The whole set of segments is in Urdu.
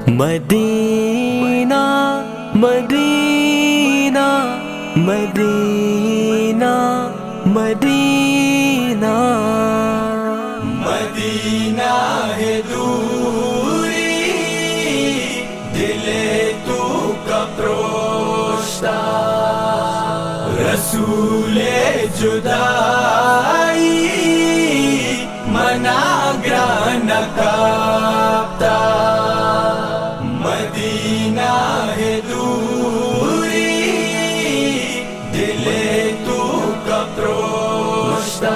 مدینہ مدینہ مدینہ مدینہ مدینہ ہے دوری دل تو کا پروشتا رسول جدائی مناگران کاپتا مدینہ ہے دوری دل تو کا پروشتا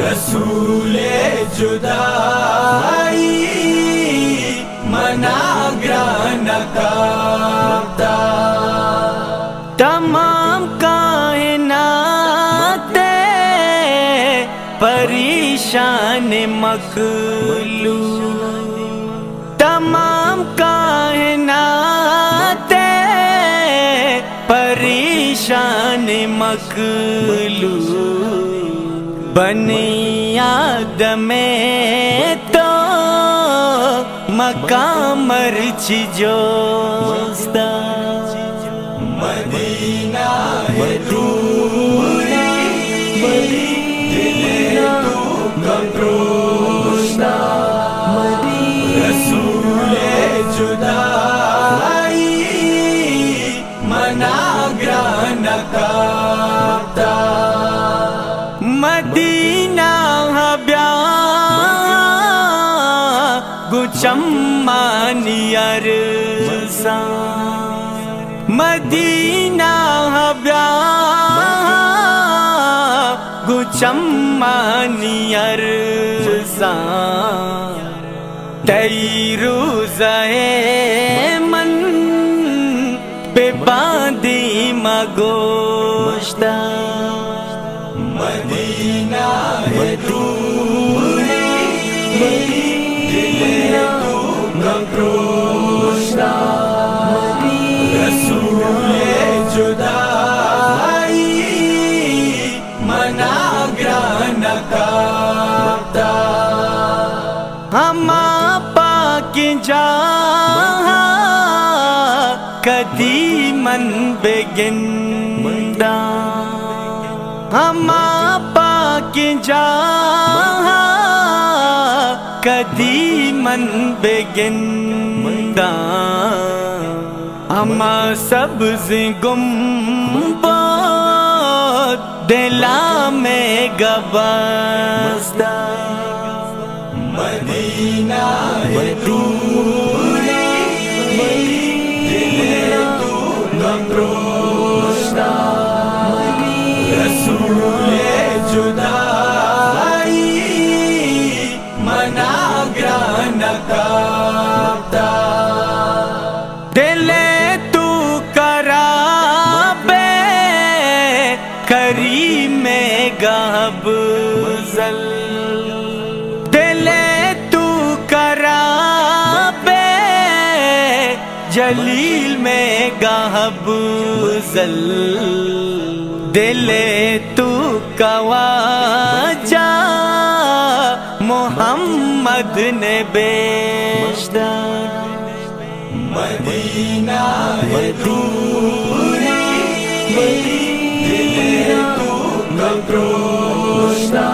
رسول جدائی مناگران کاپتا تمام کائنات پریشان مخلوق تمام کائنات پریشان مخلوق بنی آدم تو مقام مرچ جوستا مدینہ ہے دوری دل تو کا پروشتا رسول جدائی مناگران کاپتا مدینہ گچمانی ارزاں مدینہ گچمانی ارزاں تئی روزہ من پہ باندھی مگوشتا مدینہ ہے دوری دل تو کا پروشتا رسول جدائی مناگران کاپتا ہم پاک جہاں قدیماً بگندہ ہم پاک جہاں قدیماً بگندہ ہم سبز گنبد دلا میں گبستہ مدینہ ہے دوری دل تو کا پروشتا رسول جدائی مناگران کاپتا دل تو کرابے کریم گہب زل دل تو کرابے جلیل میں گہب زل دل تو کواجہ محمد نے بیشتر مدینہ ہے دوری دل تو کا پروشتا